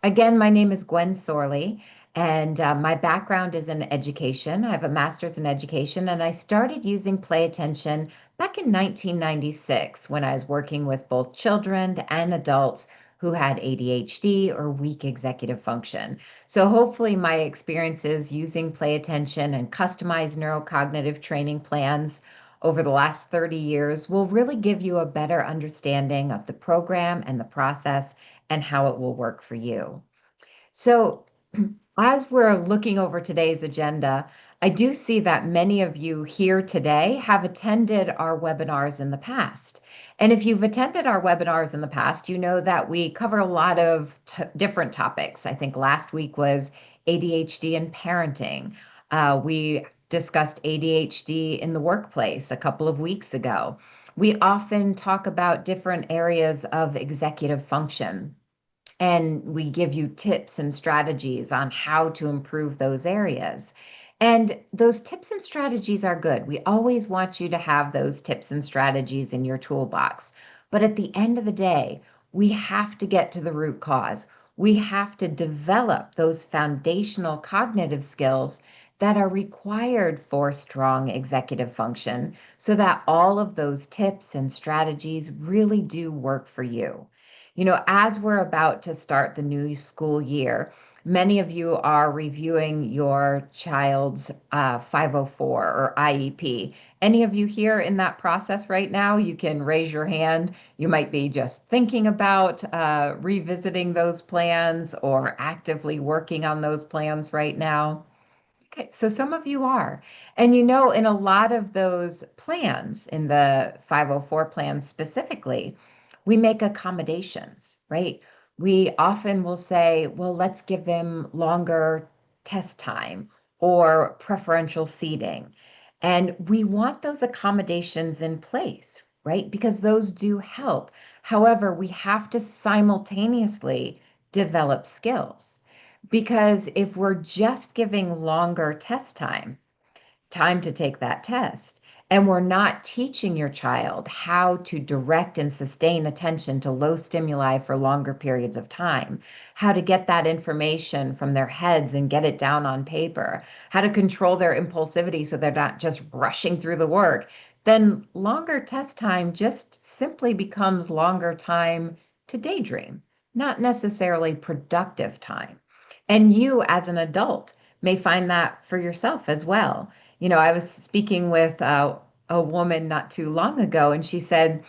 Again, my name is Gwen Sorley, and my background is in education. I have a master's in education, and I started using play attention back in 1996 when I was working with both children and adults who had ADHD or weak executive function. So hopefully, my experiences using play attention and customized neurocognitive training plans over the last 30 years will really give you a better understanding of the program and the process and how it will work for you. So, as we're looking over today's agenda, I do see that many of you here today have attended our webinars in the past. And if you've attended our webinars in the past, you know that we cover a lot of different topics. I think last week was ADHD and parenting. We discussed ADHD in the workplace a couple of weeks ago. We often talk about different areas of executive function and we give you tips and strategies on how to improve those areas. And those tips and strategies are good. We always want you to have those tips and strategies in your toolbox. But at the end of the day, we have to get to the root cause. We have to develop those foundational cognitive skills that are required for strong executive function so that all of those tips and strategies really do work for you. As we're about to start the new school year, many of you are reviewing your child's 504 or IEP. Any of you here in that process right now? You can raise your hand. You might be just thinking about revisiting those plans or actively working on those plans right now. Okay, so some of you are. And in a lot of those plans, in the 504 plans specifically, we make accommodations, right? We often will say, well, let's give them longer test time or preferential seating. And we want those accommodations in place, right? Because those do help. However, we have to simultaneously develop skills. Because if we're just giving longer test time to take that test, and we're not teaching your child how to direct and sustain attention to low stimuli for longer periods of time, how to get that information from their heads and get it down on paper, how to control their impulsivity so they're not just rushing through the work, then longer test time just simply becomes longer time to daydream, not necessarily productive time. And you, as an adult, may find that for yourself as well. I was speaking with a woman not too long ago, and she said,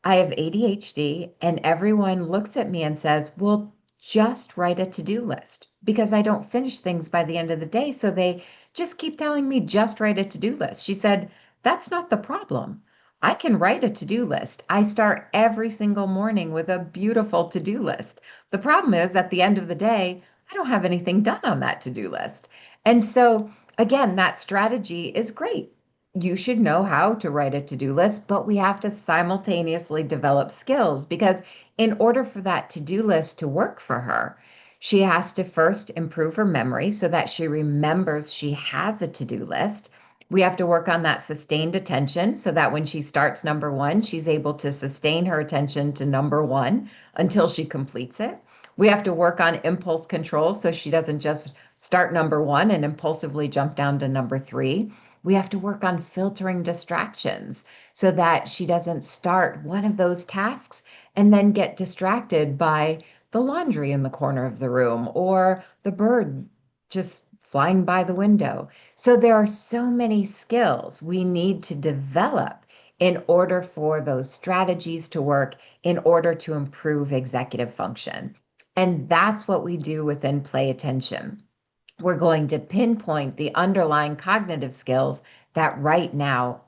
I have ADHD, and everyone looks at me and says, well, just write a to-do list because I don't finish things by the end of the day. So they just keep telling me, just write a to-do list. She said, that's not the problem. I can write a to-do list. I start every single morning with a beautiful to-do list. The problem is at the end of the day, I don't have anything done on that to-do list. And so, again, that strategy is great. You should know how to write a to-do list, but we have to simultaneously develop skills because in order for that to-do list to work for her, she has to first improve her memory so that she remembers she has a to-do list. We have to work on that sustained attention so that when she starts number one, she's able to sustain her attention to number one until she completes it. We have to work on impulse control so she doesn't just start number one and impulsively jump down to number three. We have to work on filtering distractions so that she doesn't start one of those tasks and then get distracted by the laundry in the corner of the room or the bird just flying by the window. So there are so many skills we need to develop in order for those strategies to work, in order to improve executive function. And that's what we do within play attention. We're going to pinpoint the underlying cognitive skills that right now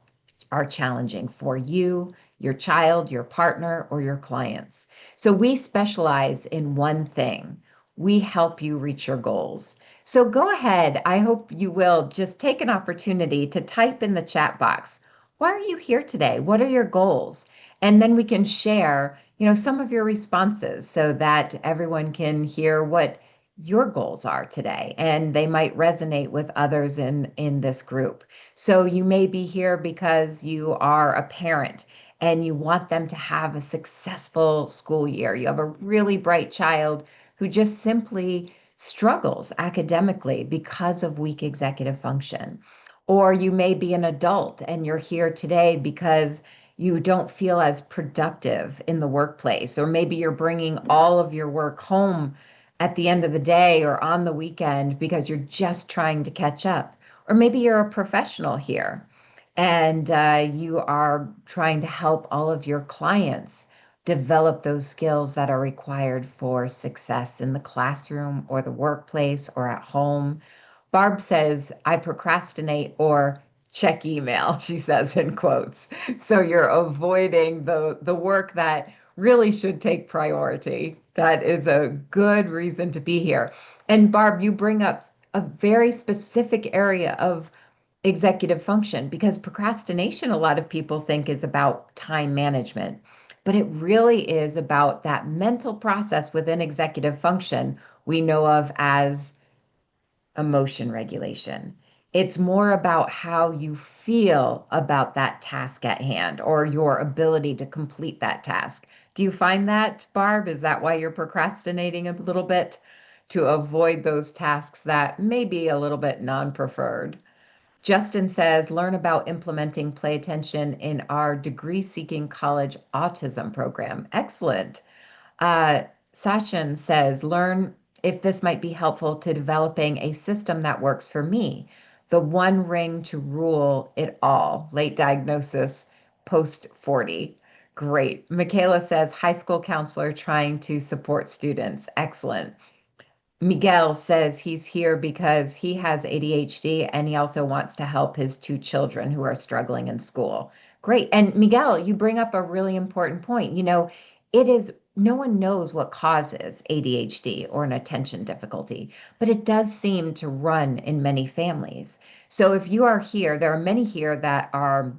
are challenging for you, your child, your partner, or your clients. So we specialize in one thing. We help you reach your goals. So go ahead. I hope you will just take an opportunity to type in the chat box. Why are you here today? What are your goals? And then we can share, some of your responses so that everyone can hear what your goals are today and they might resonate with others in this group. So you may be here because you are a parent and you want them to have a successful school year. You have a really bright child who just simply struggles academically because of weak executive function. Or you may be an adult and you're here today because you don't feel as productive in the workplace, or maybe you're bringing all of your work home at the end of the day or on the weekend because you're just trying to catch up. Or maybe you're a professional here and you are trying to help all of your clients develop those skills that are required for success in the classroom or the workplace or at home. Barb says, I procrastinate or check email, she says in quotes. So you're avoiding the work that really should take priority. That is a good reason to be here. And Barb, you bring up a very specific area of executive function because procrastination, a lot of people think is about time management, but it really is about that mental process within executive function we know of as emotion regulation. It's more about how you feel about that task at hand or your ability to complete that task. Do you find that, Barb? Is that why you're procrastinating a little bit to avoid those tasks that may be a little bit non-preferred? Justin says, learn about implementing play attention in our degree seeking college autism program. Excellent. Uh, Sachin says, learn if this might be helpful to developing a system that works for me. The one ring to rule it all. Late diagnosis, post 40. Great. Michaela says, high school counselor trying to support students. Excellent. Miguel says he's here because he has ADHD and he also wants to help his two children who are struggling in school. Great. And Miguel, you bring up a really important point. It is no one knows what causes ADHD or an attention difficulty, but it does seem to run in many families. So if you are here, there are many here that are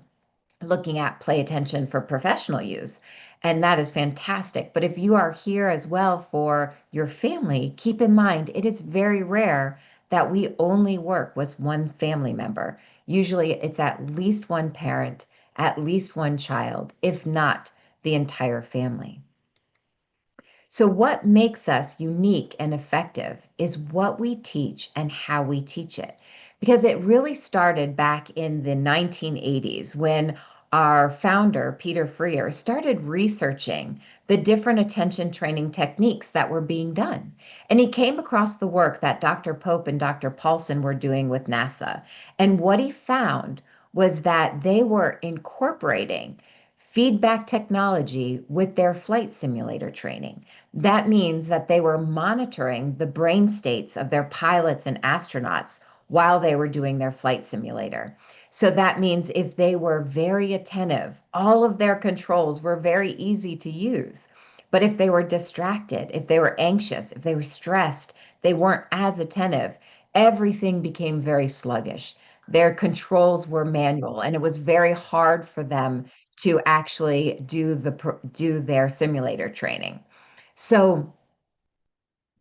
looking at play attention for professional use. And that is fantastic. But if you are here as well for your family, keep in mind it is very rare that we only work with one family member. Usually it's at least one parent, at least one child, if not the entire family. So, what makes us unique and effective is what we teach and how we teach it. Because it really started back in the 1980s when our founder, Peter Freer, started researching the different attention training techniques that were being done. And he came across the work that Dr. Pope and Dr. Paulson were doing with NASA. And what he found was that they were incorporating feedback technology with their flight simulator training. That means that they were monitoring the brain states of their pilots and astronauts while they were doing their flight simulator. So that means if they were very attentive, all of their controls were very easy to use. But if they were distracted, if they were anxious, if they were stressed, they weren't as attentive, everything became very sluggish. Their controls were manual, and it was very hard for them to actually do their simulator training. So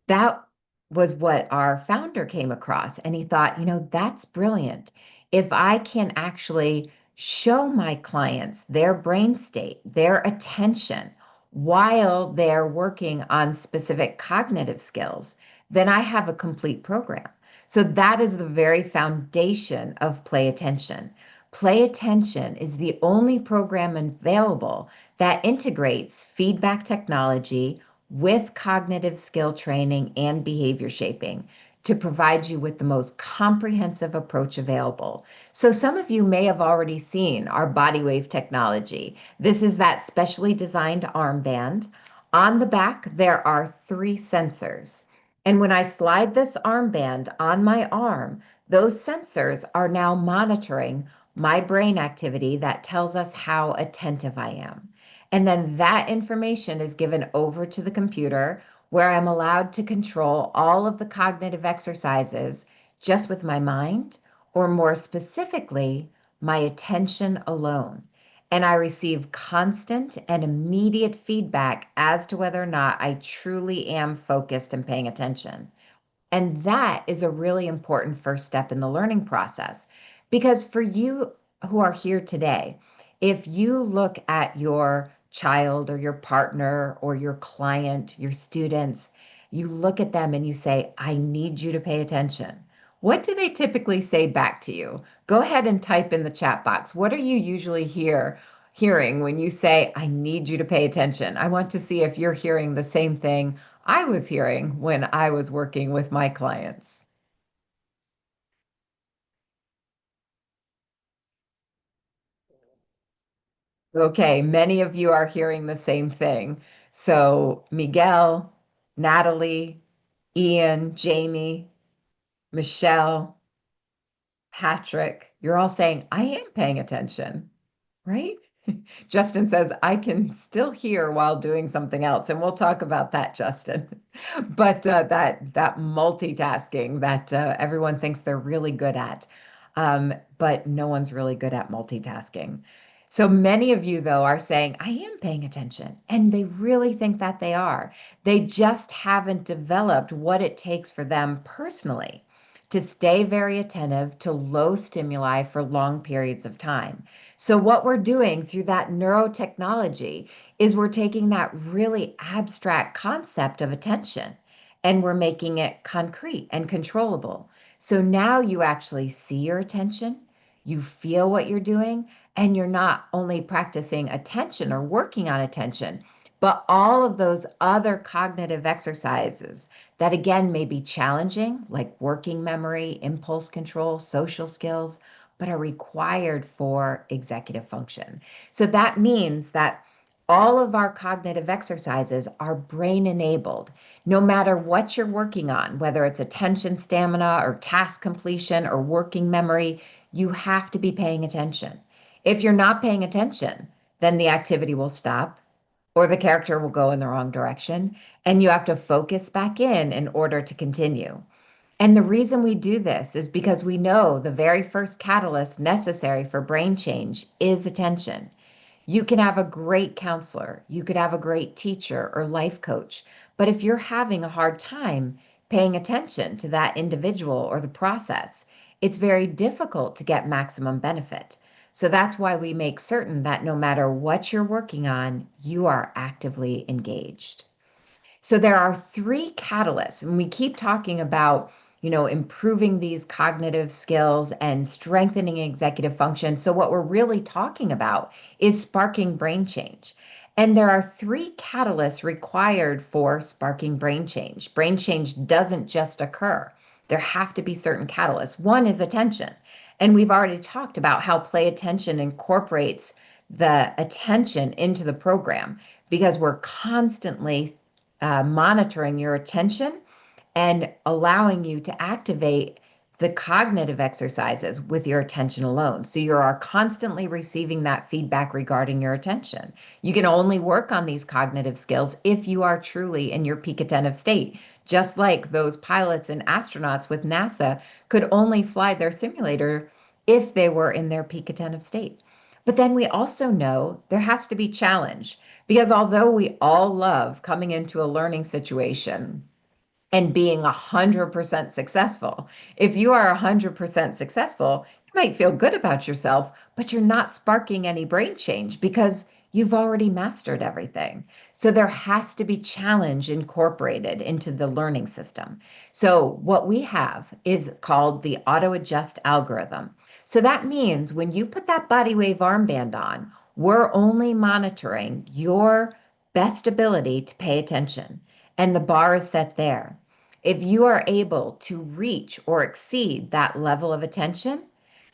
that was what our founder came across. And he thought, that's brilliant. If I can actually show my clients their brain state, their attention while they're working on specific cognitive skills, then I have a complete program. So that is the very foundation of play attention. Play attention is the only program available that integrates feedback technology with cognitive skill training and behavior shaping to provide you with the most comprehensive approach available. So some of you may have already seen our body wave technology. This is that specially designed armband. On the back, there are 3 sensors. And when I slide this armband on my arm, those sensors are now monitoring my brain activity that tells us how attentive I am. And then that information is given over to the computer where I'm allowed to control all of the cognitive exercises just with my mind, or more specifically, my attention alone. And I receive constant and immediate feedback as to whether or not I truly am focused and paying attention. And that is a really important first step in the learning process. Because for you who are here today, if you look at your child or your partner or your client, your students, you look at them and you say, I need you to pay attention. What do they typically say back to you? Go ahead and type in the chat box. What are you usually hearing when you say, I need you to pay attention? I want to see if you're hearing the same thing I was hearing when I was working with my clients. Okay, many of you are hearing the same thing. So, Miguel, Natalie, Ian, Jamie, Michelle, Patrick, you're all saying, I am paying attention, right? Justin says, I can still hear while doing something else. And we'll talk about that, Justin. But that multitasking that everyone thinks they're really good at, but no one's really good at multitasking. So many of you, though, are saying, I am paying attention. And they really think that they are. They just haven't developed what it takes for them personally to stay very attentive to low stimuli for long periods of time. So, what we're doing through that neurotechnology is we're taking that really abstract concept of attention and we're making it concrete and controllable. So now you actually see your attention, you feel what you're doing, and you're not only practicing attention or working on attention, but all of those other cognitive exercises that again may be challenging, like working memory, impulse control, social skills, but are required for executive function. So that means that all of our cognitive exercises are brain enabled. No matter what you're working on, whether it's attention stamina or task completion or working memory, you have to be paying attention. If you're not paying attention, then the activity will stop or the character will go in the wrong direction, and you have to focus back in order to continue. And the reason we do this is because we know the very first catalyst necessary for brain change is attention. You can have a great counselor, you could have a great teacher or life coach, but if you're having a hard time paying attention to that individual or the process, it's very difficult to get maximum benefit. So that's why we make certain that no matter what you're working on, you are actively engaged. So there are three catalysts, and we keep talking about, improving these cognitive skills and strengthening executive function. So what we're really talking about is sparking brain change. And there are three catalysts required for sparking brain change. Brain change doesn't just occur. There have to be certain catalysts. One is attention. And we've already talked about how play attention incorporates the attention into the program because we're constantly monitoring your attention and allowing you to activate the cognitive exercises with your attention alone. So you are constantly receiving that feedback regarding your attention. You can only work on these cognitive skills if you are truly in your peak attentive state. Just like those pilots and astronauts with NASA could only fly their simulator if they were in their peak attentive state. But then we also know there has to be challenge because although we all love coming into a learning situation and being 100% successful, if you are 100% successful, you might feel good about yourself, but you're not sparking any brain change because you've already mastered everything. So there has to be challenge incorporated into the learning system. So what we have is called the auto adjust algorithm. So that means when you put that body wave armband on, we're only monitoring your best ability to pay attention. And the bar is set there. If you are able to reach or exceed that level of attention,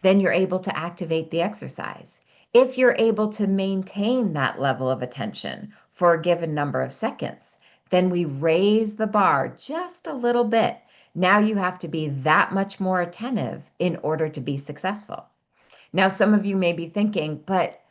then you're able to activate the exercise. If you're able to maintain that level of attention for a given number of seconds, then we raise the bar just a little bit. Now you have to be that much more attentive in order to be successful. Now, some of you may be thinking, but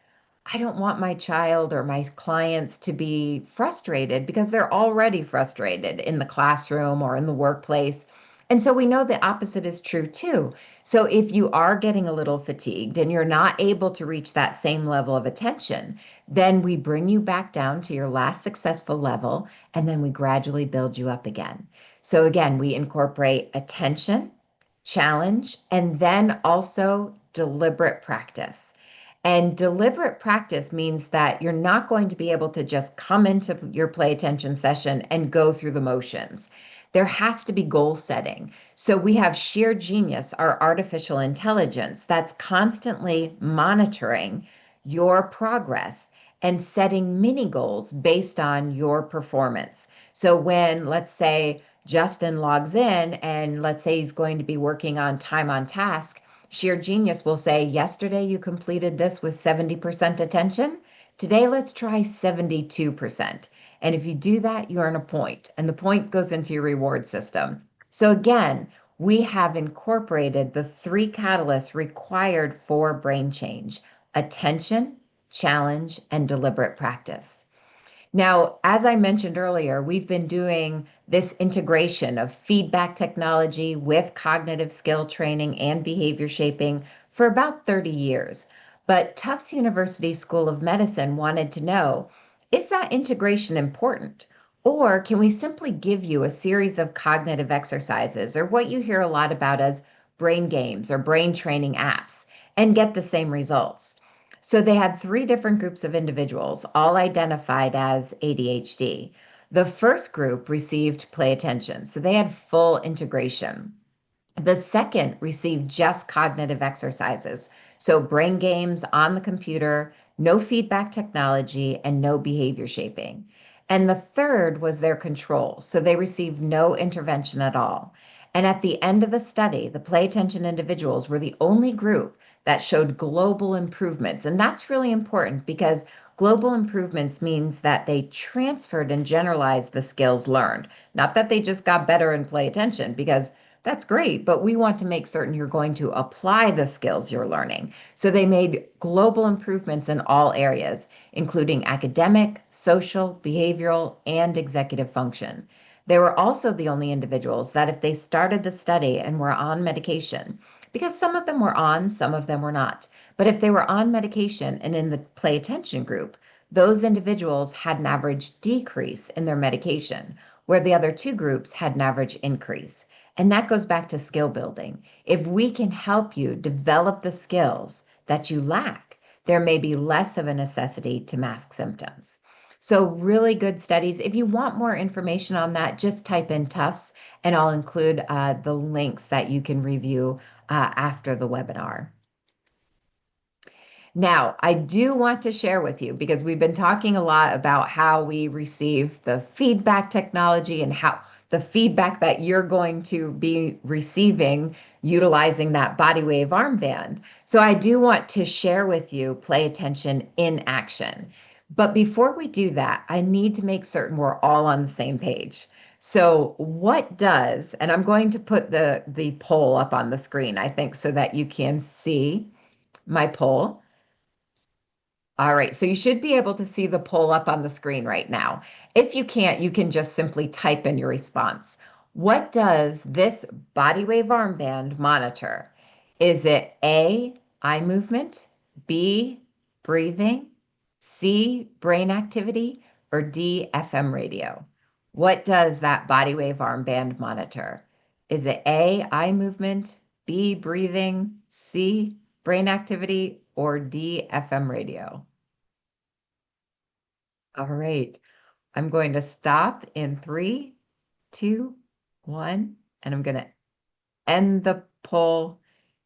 I don't want my child or my clients to be frustrated because they're already frustrated in the classroom or in the workplace. And so we know the opposite is true too. So if you are getting a little fatigued and you're not able to reach that same level of attention, then we bring you back down to your last successful level and then we gradually build you up again. So again, we incorporate attention, challenge, and then also deliberate practice. And deliberate practice means that you're not going to be able to just come into your play attention session and go through the motions. There has to be goal setting. So we have Sheer Genius, our artificial intelligence, that's constantly monitoring your progress and setting mini goals based on your performance. So when, let's say, Justin logs in and let's say he's going to be working on time on task, Sheer Genius will say, yesterday you completed this with 70% attention. Today, let's try 72%. And if you do that, you earn a point, and the point goes into your reward system. So again, we have incorporated the three catalysts required for brain change: attention, challenge, and deliberate practice. Now, as I mentioned earlier, we've been doing this integration of feedback technology with cognitive skill training and behavior shaping for about 30 years. But Tufts University School of Medicine wanted to know, is that integration important? Or can we simply give you a series of cognitive exercises, or what you hear a lot about as brain games or brain training apps, and get the same results? So they had three different groups of individuals, all identified as ADHD. The first group received play attention, so they had full integration. The second received just cognitive exercises, so brain games on the computer, no feedback technology, and no behavior shaping. And the third was their control, so they received no intervention at all. And at the end of the study, the play attention individuals were the only group that showed global improvements. And that's really important because global improvements means that they transferred and generalized the skills learned, not that they just got better in play attention, because that's great, but we want to make certain you're going to apply the skills you're learning. So they made global improvements in all areas, including academic, social, behavioral, and executive function. They were also the only individuals that if they started the study and were on medication, because some of them were on, some of them were not, but if they were on medication and in the play attention group, those individuals had an average decrease in their medication, where the other two groups had an average increase. And that goes back to skill building. If we can help you develop the skills that you lack, there may be less of a necessity to mask symptoms. So, really good studies. If you want more information on that, just type in Tufts, and I'll include the links that you can review after the webinar. Now, I do want to share with you because we've been talking a lot about how we receive the feedback technology and how the feedback that you're going to be receiving utilizing that body wave armband. So I do want to share with you play attention in action. But before we do that, I need to make certain we're all on the same page. So what does, and I'm going to put the poll up on the screen, I think, so that you can see my poll. All right, so you should be able to see the poll up on the screen right now. If you can't, you can just simply type in your response. What does this body wave armband monitor? Is it A, eye movement, B, breathing, C, brain activity, or D, FM radio? What does that body wave armband monitor? Is it A, eye movement, B, breathing, C, brain activity, or D, FM radio? All right, I'm going to stop in 3, 2, 1, and I'm going to end the poll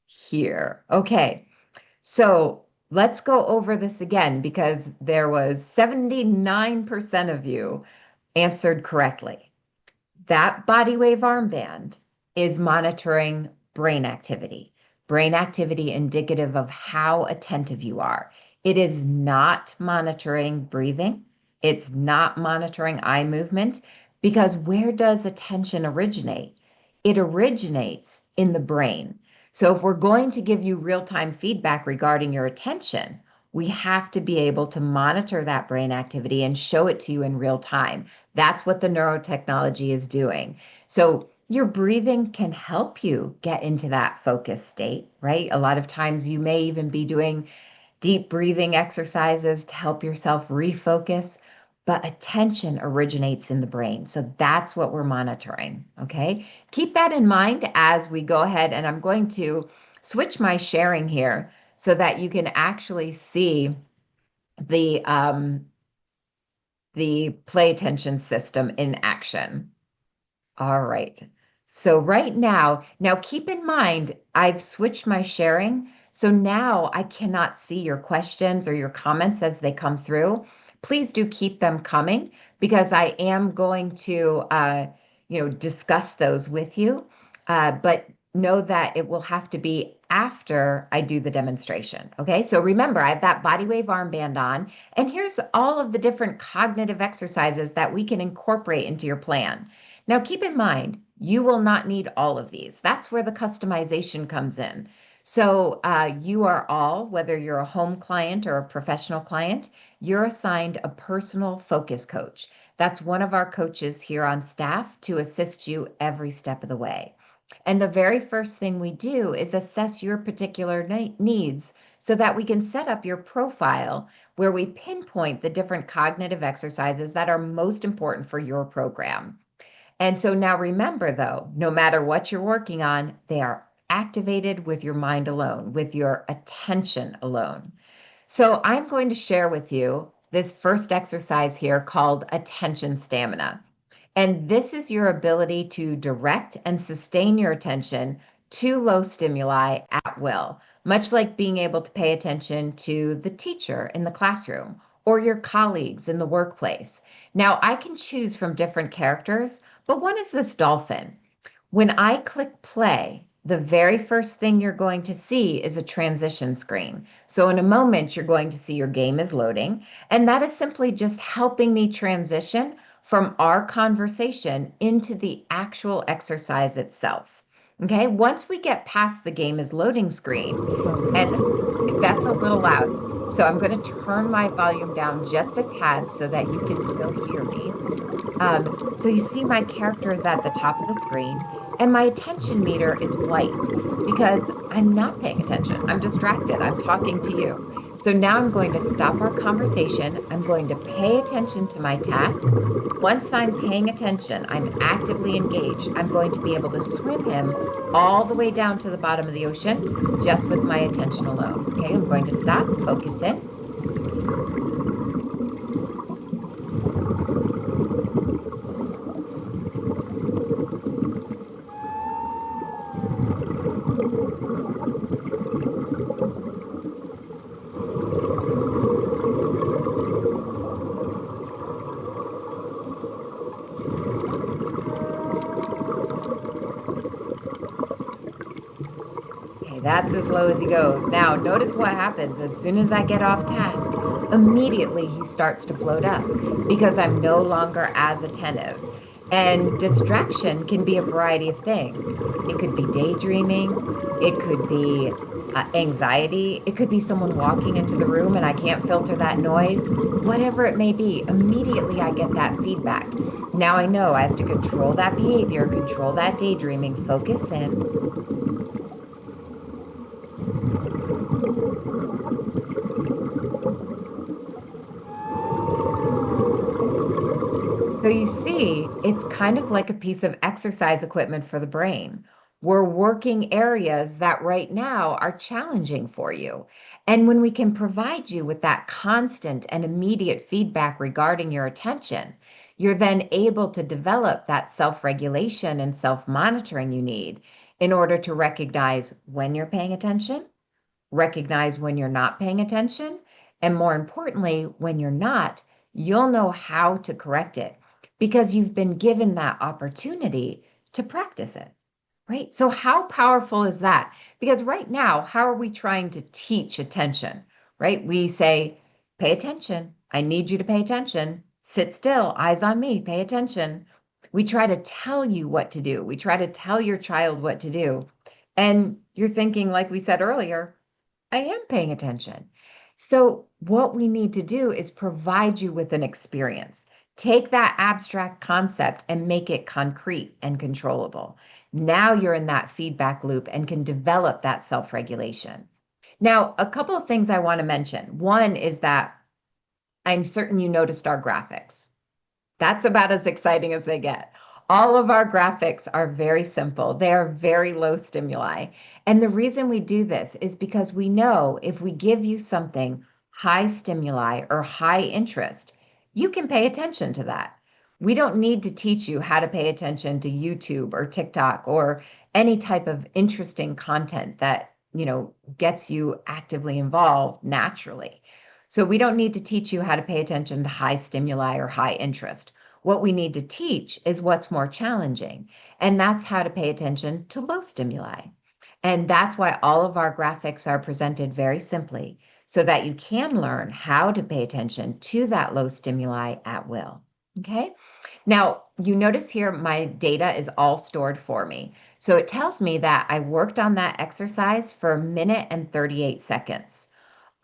here. Okay, so let's go over this again because there was 79% of you answered correctly. That body wave armband is monitoring brain activity indicative of how attentive you are. It is not monitoring breathing. It's not monitoring eye movement because where does attention originate? It originates in the brain. So if we're going to give you real-time feedback regarding your attention, we have to be able to monitor that brain activity and show it to you in real time. That's what the neurotechnology is doing. So your breathing can help you get into that focus state, right? A lot of times you may even be doing deep breathing exercises to help yourself refocus, but attention originates in the brain. So that's what we're monitoring, okay? Keep that in mind as we go ahead, and I'm going to switch my sharing here so that you can actually see the play attention system in action. All right. So right now keep in mind, I've switched my sharing. So now I cannot see your questions or your comments as they come through. Please do keep them coming because I am going to, discuss those with you. But know that it will have to be after I do the demonstration. Okay. So remember, I have that body wave armband on, and here's all of the different cognitive exercises that we can incorporate into your plan. Now, keep in mind, you will not need all of these. That's where the customization comes in. So, you are all, whether you're a home client or a professional client, you're assigned a personal focus coach. That's one of our coaches here on staff to assist you every step of the way. And the very first thing we do is assess your particular needs so that we can set up your profile where we pinpoint the different cognitive exercises that are most important for your program. And so now remember, though, no matter what you're working on, they are activated with your mind alone, with your attention alone. So I'm going to share with you this first exercise here called attention stamina. And this is your ability to direct and sustain your attention to low stimuli at will, much like being able to pay attention to the teacher in the classroom or your colleagues in the workplace. Now, I can choose from different characters, but one is this dolphin. When I click play, the very first thing you're going to see is a transition screen. So in a moment, you're going to see your game is loading, and that is simply just helping me transition from our conversation into the actual exercise itself. Okay, once we get past the game is loading screen, and that's a little loud. So I'm going to turn my volume down just a tad so that you can still hear me. So you see my character is at the top of the screen and my attention meter is white because I'm not paying attention. I'm distracted. I'm talking to you. So now I'm going to stop our conversation. I'm going to pay attention to my task. Once I'm paying attention, I'm actively engaged. I'm going to be able to swim him all the way down to the bottom of the ocean just with my attention alone. Okay, I'm going to stop, focus in. That's as low as he goes. Now, notice what happens as soon as I get off task. Immediately he starts to float up because I'm no longer as attentive. And distraction can be a variety of things. It could be daydreaming, it could be anxiety, it could be someone walking into the room and I can't filter that noise. Whatever it may be, immediately I get that feedback. Now I know I have to control that behavior, control that daydreaming, focus in. So you see, it's kind of like a piece of exercise equipment for the brain. We're working areas that right now are challenging for you. And when we can provide you with that constant and immediate feedback regarding your attention, you're then able to develop that self-regulation and self-monitoring you need in order to recognize when you're paying attention, recognize when you're not paying attention, and more importantly, when you're not, you'll know how to correct it because you've been given that opportunity to practice it, right? So how powerful is that? Because right now, how are we trying to teach attention, right? We say, pay attention. I need you to pay attention. Sit still, eyes on me, pay attention. We try to tell you what to do. We try to tell your child what to do. And you're thinking, like we said earlier, I am paying attention. So what we need to do is provide you with an experience. Take that abstract concept and make it concrete and controllable. Now you're in that feedback loop and can develop that self-regulation. Now, a couple of things I want to mention. One is that I'm certain you noticed our graphics. That's about as exciting as they get. All of our graphics are very simple. They are very low stimuli. And the reason we do this is because we know if we give you something high stimuli or high interest, you can pay attention to that. We don't need to teach you how to pay attention to YouTube or TikTok or any type of interesting content that, gets you actively involved naturally. So we don't need to teach you how to pay attention to high stimuli or high interest. What we need to teach is what's more challenging, and that's how to pay attention to low stimuli. And that's why all of our graphics are presented very simply so that you can learn how to pay attention to that low stimuli at will. Okay. Now, you notice here my data is all stored for me. So it tells me that I worked on that exercise for a minute and 38 seconds.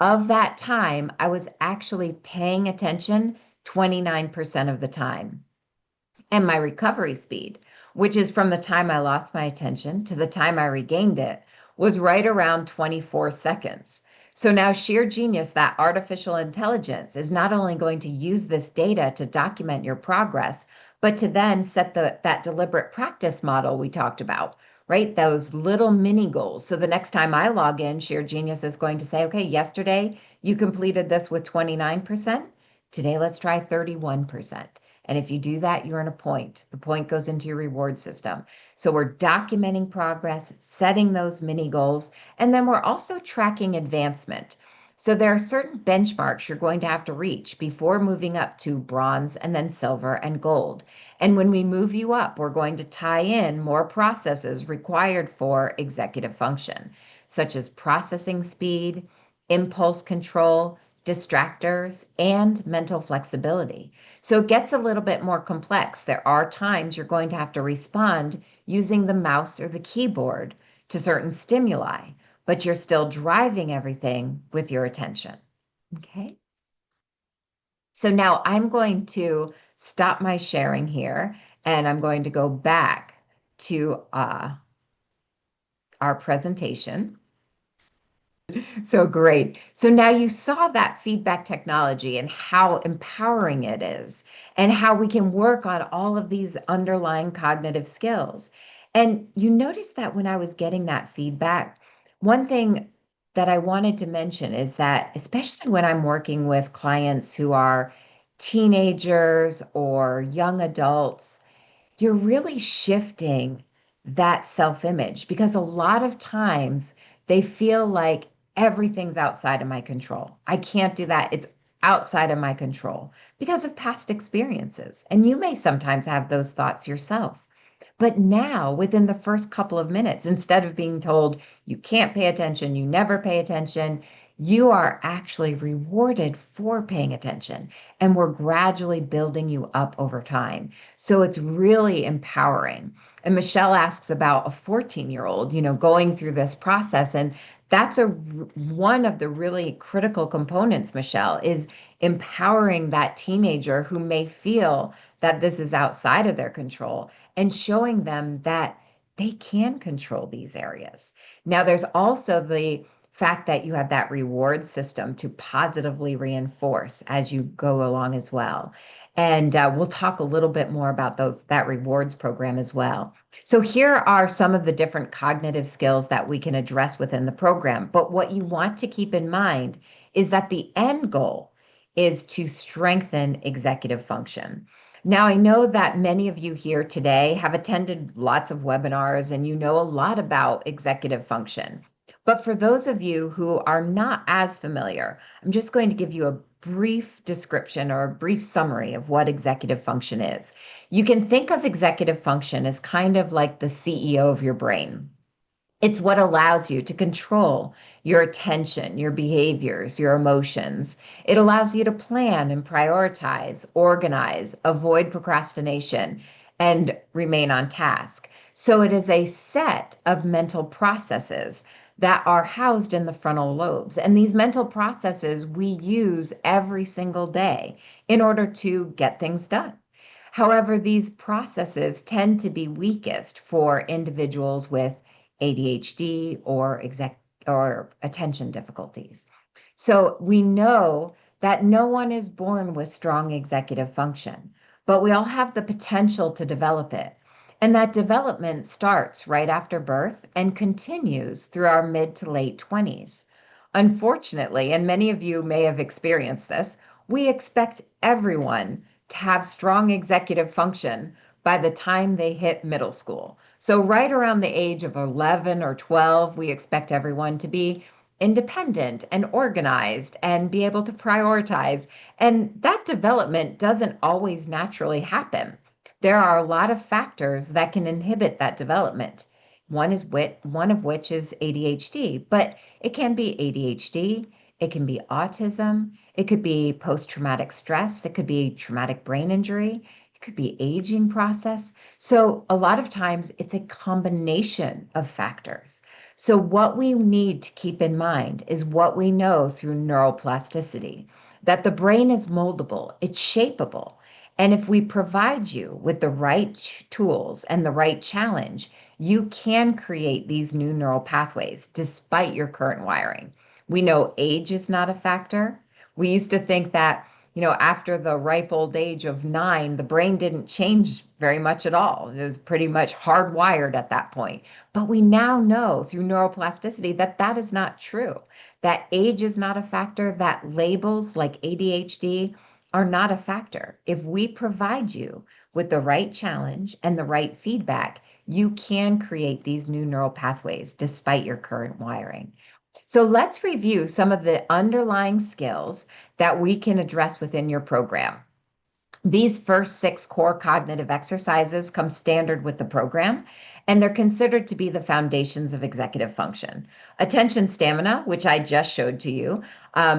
Of that time, I was actually paying attention 29% of the time. And my recovery speed, which is from the time I lost my attention to the time I regained it, was right around 24 seconds. So now sheer genius, that artificial intelligence, is not only going to use this data to document your progress, but to then set that deliberate practice model we talked about, right? Those little mini goals. So the next time I log in, sheer genius is going to say, okay, yesterday you completed this with 29%. Today, let's try 31%. And if you do that, you earn a point. The point goes into your reward system. So we're documenting progress, setting those mini goals, and then we're also tracking advancement. So there are certain benchmarks you're going to have to reach before moving up to bronze and then silver and gold. And when we move you up, we're going to tie in more processes required for executive function, such as processing speed, impulse control, distractors, and mental flexibility. So it gets a little bit more complex. There are times you're going to have to respond using the mouse or the keyboard to certain stimuli, but you're still driving everything with your attention. Okay. So now I'm going to stop my sharing here and I'm going to go back to our presentation. So great. So now you saw that feedback technology and how empowering it is, and how we can work on all of these underlying cognitive skills. And you noticed that when I was getting that feedback, one thing that I wanted to mention is that, especially when I'm working with clients who are teenagers or young adults, you're really shifting that self-image because a lot of times they feel like everything's outside of my control. I can't do that. It's outside of my control because of past experiences. And you may sometimes have those thoughts yourself. But now, within the first couple of minutes, instead of being told you can't pay attention, you never pay attention, you are actually rewarded for paying attention. And we're gradually building you up over time. So it's really empowering. And Michelle asks about a 14-year-old, going through this process. And that's one of the really critical components, Michelle, is empowering that teenager who may feel that this is outside of their control and showing them that they can control these areas. Now, there's also the fact that you have that reward system to positively reinforce as you go along as well. And we'll talk a little bit more about that rewards program as well. So here are some of the different cognitive skills that we can address within the program. But what you want to keep in mind is that the end goal is to strengthen executive function. Now, I know that many of you here today have attended lots of webinars and you know a lot about executive function. But for those of you who are not as familiar, I'm just going to give you a brief description or a brief summary of what executive function is. You can think of executive function as kind of like the CEO of your brain. It's what allows you to control your attention, your behaviors, your emotions. It allows you to plan and prioritize, organize, avoid procrastination, and remain on task. So it is a set of mental processes that are housed in the frontal lobes. And these mental processes we use every single day in order to get things done. However, these processes tend to be weakest for individuals with ADHD or attention difficulties. So we know that no one is born with strong executive function, but we all have the potential to develop it. And that development starts right after birth and continues through our mid to late 20s. Unfortunately, and many of you may have experienced this, we expect everyone to have strong executive function by the time they hit middle school. So, right around the age of 11 or 12, we expect everyone to be independent and organized and be able to prioritize. And that development doesn't always naturally happen. There are a lot of factors that can inhibit that development. One of which is ADHD, but it can be ADHD, it can be autism, it could be post-traumatic stress, it could be traumatic brain injury, it could be aging process. So a lot of times it's a combination of factors. So what we need to keep in mind is what we know through neuroplasticity, that the brain is moldable, it's shapeable. And if we provide you with the right tools and the right challenge, you can create these new neural pathways despite your current wiring. We know age is not a factor. We used to think that, after the ripe old age of 9, the brain didn't change very much at all. It was pretty much hardwired at that point. But we now know through neuroplasticity that that is not true, that age is not a factor, that labels like ADHD are not a factor. If we provide you with the right challenge and the right feedback, you can create these new neural pathways despite your current wiring. So let's review some of the underlying skills that we can address within your program. These first 6 core cognitive exercises come standard with the program, and they're considered to be the foundations of executive function. Attention stamina, which I just showed to you,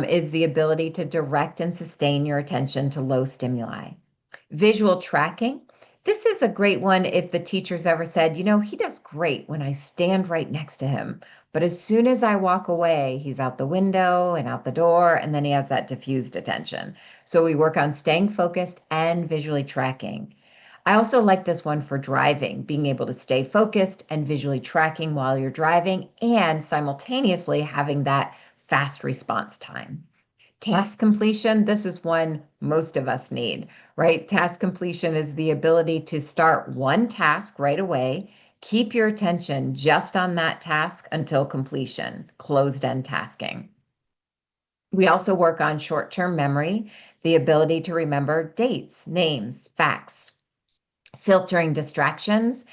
is the ability to direct and sustain your attention to low stimuli. Visual tracking. This is a great one if the teacher's ever said, he does great when I stand right next to him. But as soon as I walk away, he's out the window and out the door, and then he has that diffused attention. So we work on staying focused and visually tracking. I also like this one for driving, being able to stay focused and visually tracking while you're driving and simultaneously having that fast response time. Task completion, this is one most of us need, right? Task completion is the ability to start one task right away, keep your attention just on that task until completion, closed-end tasking. We also work on short-term memory, the ability to remember dates, names, facts, filtering distractions.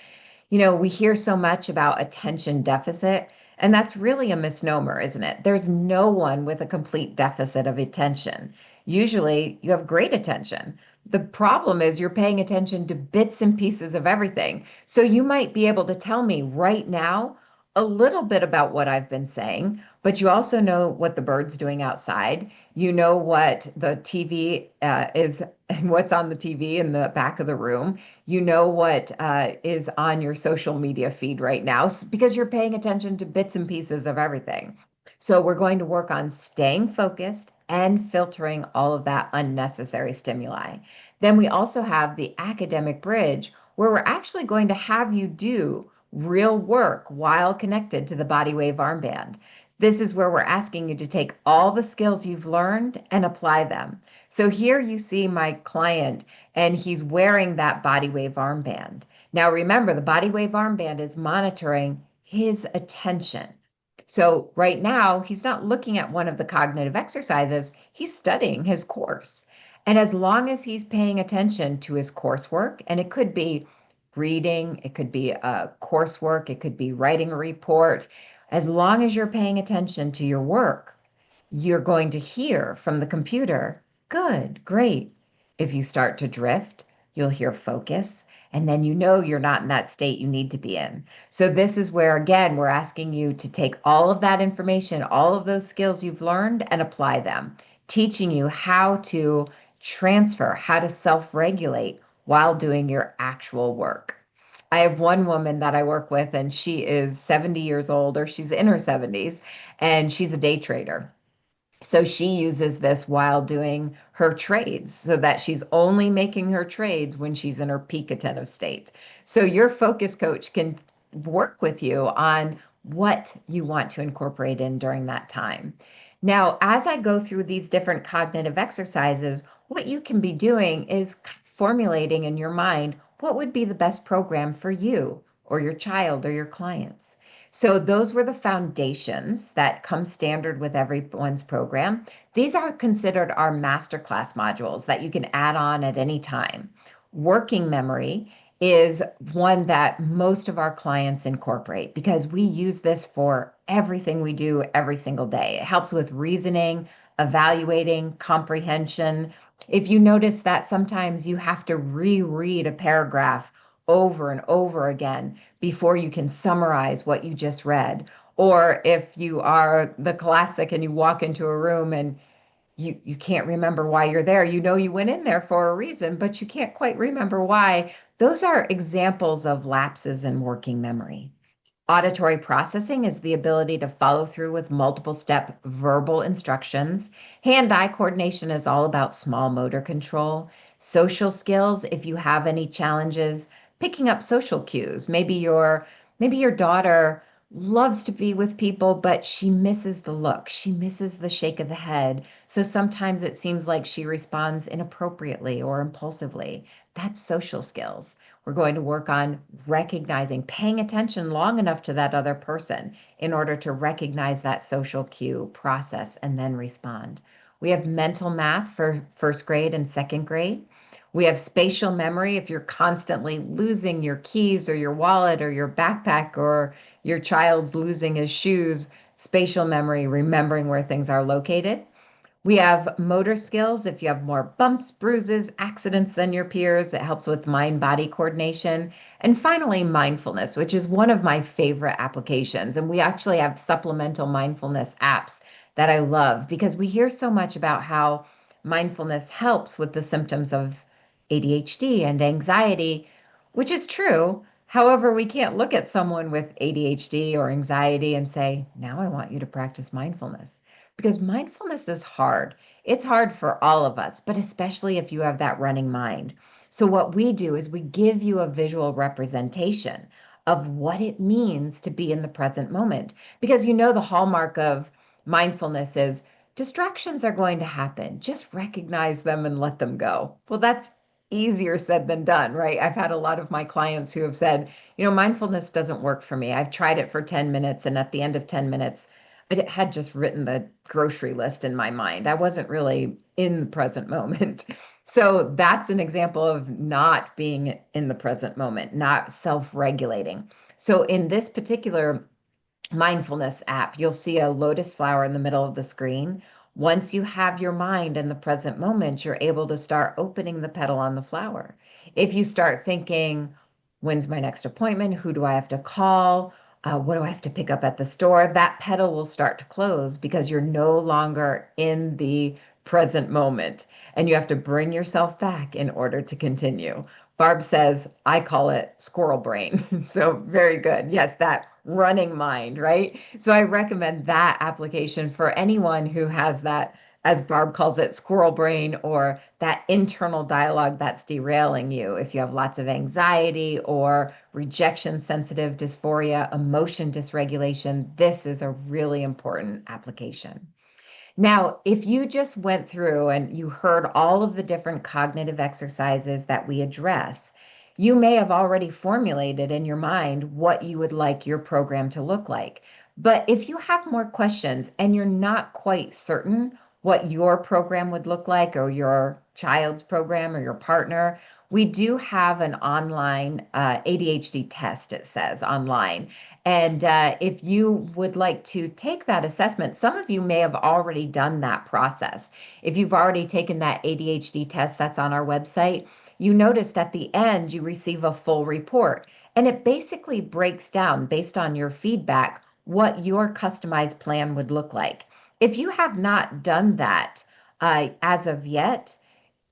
We hear so much about attention deficit, and that's really a misnomer, isn't it? There's no one with a complete deficit of attention. Usually, you have great attention. The problem is you're paying attention to bits and pieces of everything. So you might be able to tell me right now a little bit about what I've been saying, but you also know what the bird's doing outside. You know what the TV is and what's on the TV in the back of the room. You know what is on your social media feed right now because you're paying attention to bits and pieces of everything. So we're going to work on staying focused and filtering all of that unnecessary stimuli. Then we also have the academic bridge where we're actually going to have you do real work while connected to the body wave armband. This is where we're asking you to take all the skills you've learned and apply them. So here you see my client, and he's wearing that body wave armband. Now remember, the body wave armband is monitoring his attention. So right now, he's not looking at one of the cognitive exercises, he's studying his course. And as long as he's paying attention to his coursework, and it could be reading, it could be coursework, it could be writing a report, as long as you're paying attention to your work, you're going to hear from the computer, good, great. If you start to drift, you'll hear focus, and then you're not in that state you need to be in. So this is where, again, we're asking you to take all of that information, all of those skills you've learned and apply them, teaching you how to transfer, how to self-regulate while doing your actual work. I have one woman that I work with, and she is 70 years old, or she's in her 70s, and she's a day trader. So she uses this while doing her trades so that she's only making her trades when she's in her peak attentive state. So your focus coach can work with you on what you want to incorporate in during that time. Now, as I go through these different cognitive exercises, what you can be doing is formulating in your mind what would be the best program for you or your child or your clients. So those were the foundations that come standard with everyone's program. These are considered our masterclass modules that you can add on at any time. Working memory is one that most of our clients incorporate because we use this for everything we do every single day. It helps with reasoning, evaluating, comprehension. If you notice that sometimes you have to reread a paragraph over and over again before you can summarize what you just read, or if you are the classic and you walk into a room and you can't remember why you're there. You know you went in there for a reason, but you can't quite remember why. Those are examples of lapses in working memory. Auditory processing is the ability to follow through with multiple step verbal instructions. Hand-eye coordination is all about small motor control. Social skills, if you have any challenges, picking up social cues. Maybe your daughter loves to be with people, but she misses the look. She misses the shake of the head. So sometimes it seems like she responds inappropriately or impulsively. That's social skills. We're going to work on recognizing, paying attention long enough to that other person in order to recognize that social cue, process, and then respond. We have mental math for first grade and second grade. We have spatial memory if you're constantly losing your keys or your wallet or your backpack, or your child's losing his shoes. Spatial memory, remembering where things are located. We have motor skills. If you have more bumps, bruises, accidents than your peers, it helps with mind-body coordination. And finally, mindfulness, which is one of my favorite applications. And we actually have supplemental mindfulness apps that I love because we hear so much about how mindfulness helps with the symptoms of ADHD and anxiety, which is true. However, we can't look at someone with ADHD or anxiety and say, now I want you to practice mindfulness, because mindfulness is hard. It's hard for all of us, but especially if you have that running mind. So, what we do is we give you a visual representation of what it means to be in the present moment. Because the hallmark of mindfulness is distractions are going to happen. Just recognize them and let them go. Well, that's easier said than done, right? I've had a lot of my clients who have said, mindfulness doesn't work for me. I've tried it for 10 minutes, and at the end of 10 minutes, I had just written the grocery list in my mind. I wasn't really in the present moment. So that's an example of not being in the present moment, not self-regulating. So in this particular mindfulness app, you'll see a lotus flower in the middle of the screen. Once you have your mind in the present moment, you're able to start opening the petal on the flower. If you start thinking, when's my next appointment? Who do I have to call? What do I have to pick up at the store? That petal will start to close because you're no longer in the present moment and you have to bring yourself back in order to continue. Barb says, I call it squirrel brain. So very good. Yes, that running mind, right? So I recommend that application for anyone who has that, as Barb calls it, squirrel brain, or that internal dialogue that's derailing you. If you have lots of anxiety or rejection sensitive dysphoria, emotion dysregulation, this is a really important application. Now, if you just went through and you heard all of the different cognitive exercises that we address, you may have already formulated in your mind what you would like your program to look like. But if you have more questions and you're not quite certain what your program would look like, or your child's program, or your partner, we do have an online ADHD test, it says online. And if you would like to take that assessment, some of you may have already done that process. If you've already taken that ADHD test that's on our website, you noticed at the end you receive a full report. And it basically breaks down, based on your feedback, what your customized plan would look like. If you have not done that as of yet,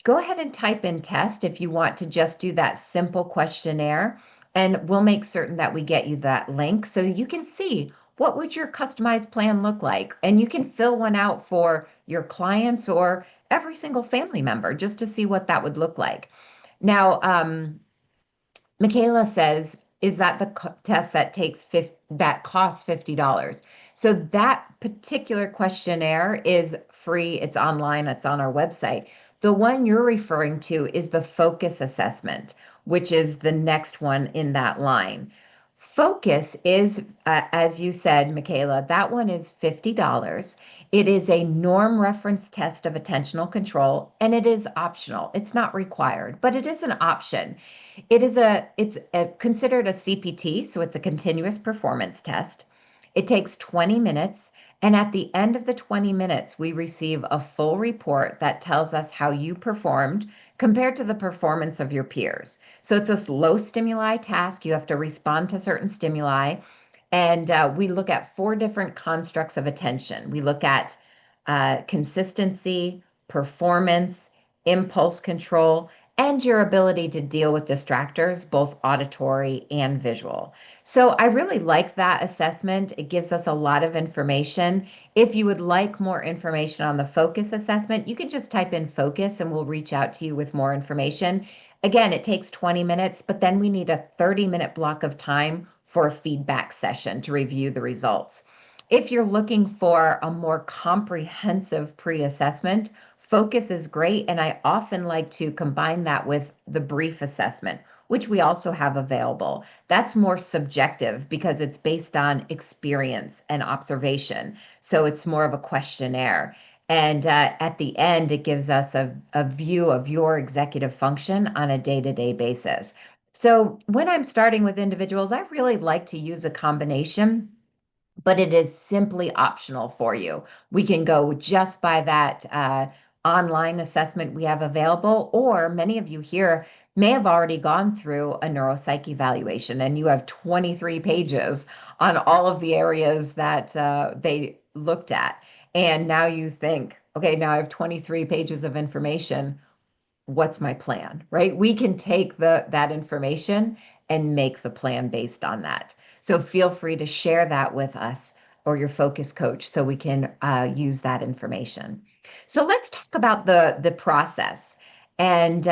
go ahead and type in test if you want to just do that simple questionnaire, and we'll make certain that we get you that link so you can see what would your customized plan look like. And you can fill one out for your clients or every single family member just to see what that would look like. Now, Michaela says, is that the test that that costs $50. So that particular questionnaire is free. It's online. It's on our website. The one you're referring to is the focus assessment, which is the next one in that line. Focus is, as you said, Michaela, that one is $50. It is a norm reference test of attentional control, and it is optional. It's not required, but it is an option. Considered a CPT, so it's a continuous performance test. It takes 20 minutes, and at the end of the 20 minutes, we receive a full report that tells us how you performed compared to the performance of your peers. So it's a low stimuli task. You have to respond to certain stimuli. And we look at four different constructs of attention. We look at consistency, performance, impulse control, and your ability to deal with distractors, both auditory and visual. So I really like that assessment. It gives us a lot of information. If you would like more information on the focus assessment, you can just type in focus and we'll reach out to you with more information. Again, it takes 20 minutes, but then we need a 30-minute block of time for a feedback session to review the results. If you're looking for a more comprehensive pre-assessment, focus is great, and I often like to combine that with the brief assessment, which we also have available. That's more subjective because it's based on experience and observation. So it's more of a questionnaire. And at the end, it gives us a view of your executive function on a day-to-day basis. So when I'm starting with individuals, I really like to use a combination, but it is simply optional for you. We can go just by that online assessment we have available, or many of you here may have already gone through a neuropsych evaluation and you have 23 pages on all of the areas that they looked at. And now you think, okay, now I have 23 pages of information. What's my plan, right? We can take that information and make the plan based on that. So feel free to share that with us or your focus coach so we can use that information. So let's talk about the process and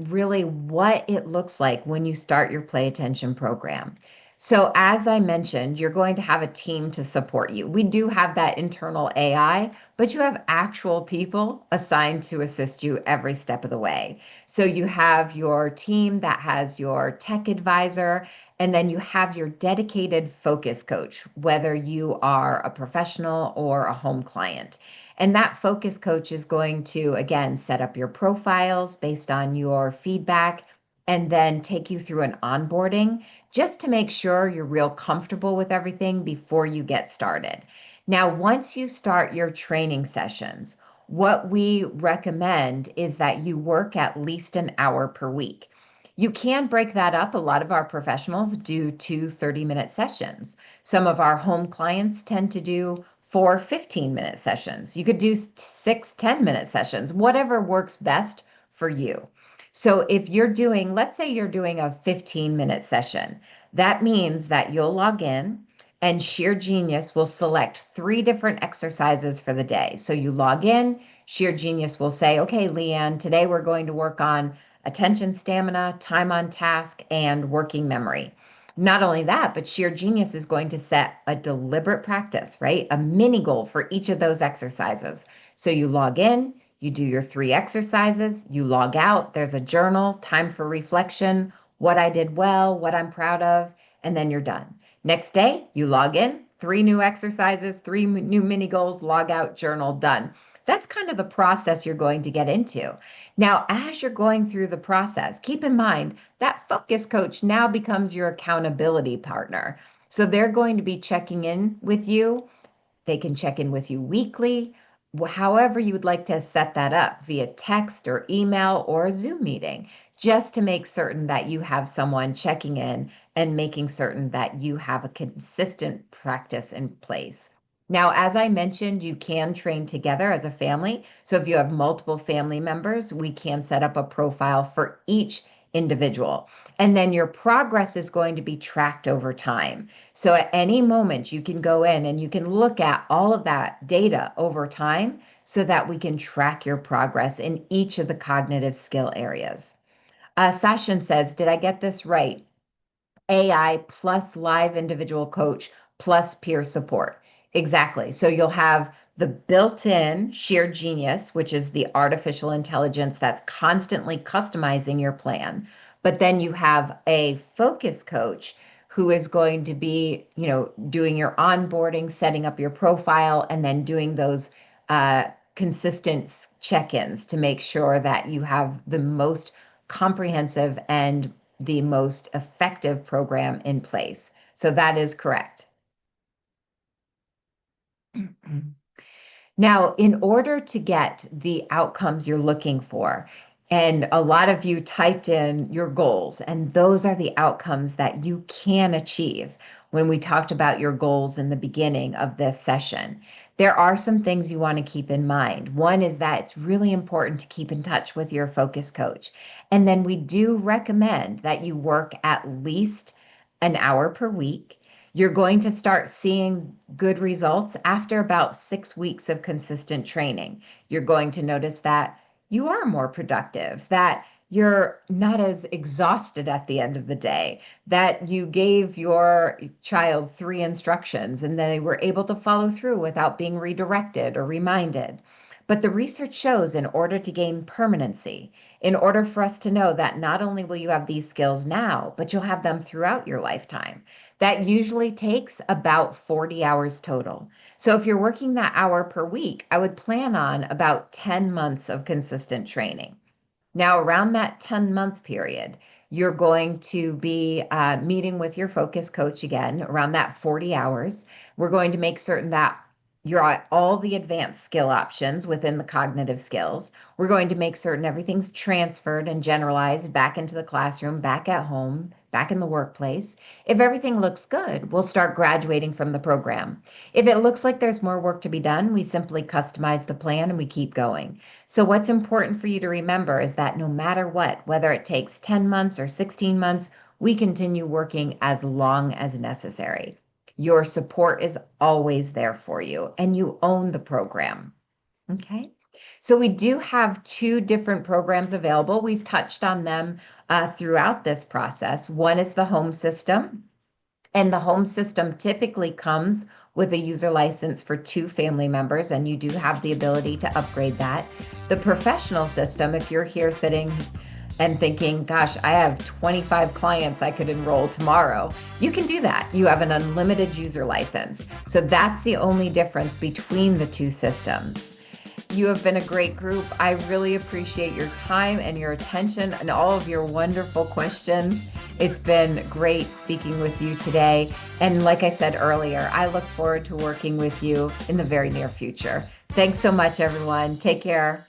really what it looks like when you start your play attention program. So as I mentioned, you're going to have a team to support you. We do have that internal AI, but you have actual people assigned to assist you every step of the way. So you have your team that has your tech advisor, and then you have your dedicated focus coach, whether you are a professional or a home client. And that focus coach is going to, again, set up your profiles based on your feedback and then take you through an onboarding just to make sure you're real comfortable with everything before you get started. Now, once you start your training sessions, what we recommend is that you work at least an hour per week. You can break that up. A lot of our professionals do two 30-minute sessions. Some of our home clients tend to do four 15-minute sessions. You could do six 10-minute sessions, whatever works best for you. So if you're doing, let's say you're doing a 15-minute session, that means that you'll log in and Sheer Genius will select three different exercises for the day. So you log in, Sheer Genius will say, okay, Leanne, today we're going to work on attention stamina, time on task, and working memory. Not only that, but Sheer Genius is going to set a deliberate practice, right? A mini goal for each of those exercises. So you log in, you do your three exercises, you log out, there's a journal, time for reflection, what I did well, what I'm proud of, and then you're done. Next day, you log in, three new exercises, three new mini goals, log out, journal, done. That's kind of the process you're going to get into. Now, as you're going through the process, keep in mind that focus coach now becomes your accountability partner. So they're going to be checking in with you. They can check in with you weekly, however you would like to set that up via text or email or a Zoom meeting, just to make certain that you have someone checking in and making certain that you have a consistent practice in place. Now, as I mentioned, you can train together as a family. So if you have multiple family members, we can set up a profile for each individual. And then your progress is going to be tracked over time. So at any moment, you can go in and you can look at all of that data over time so that we can track your progress in each of the cognitive skill areas. Sashin says, did I get this right? AI plus live individual coach plus peer support. Exactly. So you'll have the built-in sheer genius, which is the artificial intelligence that's constantly customizing your plan. But then you have a focus coach who is going to be, doing your onboarding, setting up your profile, and then doing those consistent check-ins to make sure that you have the most comprehensive and the most effective program in place. So that is correct. Now, in order to get the outcomes you're looking for, and a lot of you typed in your goals, and those are the outcomes that you can achieve when we talked about your goals in the beginning of this session. There are some things you want to keep in mind. One is that it's really important to keep in touch with your focus coach. And then we do recommend that you work at least an hour per week. You're going to start seeing good results after about 6 weeks of consistent training. You're going to notice that you are more productive, that you're not as exhausted at the end of the day, that you gave your child 3 instructions and they were able to follow through without being redirected or reminded. But the research shows in order to gain permanency, in order for us to know that not only will you have these skills now, but you'll have them throughout your lifetime. That usually takes about 40 hours total. So if you're working that hour per week, I would plan on about 10 months of consistent training. Now, around that 10-month period, you're going to be meeting with your focus coach again around that 40 hours. We're going to make certain that you're at all the advanced skill options within the cognitive skills. We're going to make certain everything's transferred and generalized back into the classroom, back at home, back in the workplace. If everything looks good, we'll start graduating from the program. If it looks like there's more work to be done, we simply customize the plan and we keep going. So what's important for you to remember is that no matter what, whether it takes 10 months or 16 months, we continue working as long as necessary. Your support is always there for you, and you own the program. Okay. So we do have 2 different programs available. We've touched on them throughout this process. One is the home system, and the home system typically comes with a user license for 2 family members, and you do have the ability to upgrade that. The professional system, if you're here sitting and thinking, gosh, I have 25 clients I could enroll tomorrow, you can do that. You have an unlimited user license. So that's the only difference between the 2 systems. You have been a great group. I really appreciate your time and your attention and all of your wonderful questions. It's been great speaking with you today. And like I said earlier, I look forward to working with you in the very near future. Thanks so much, everyone. Take care.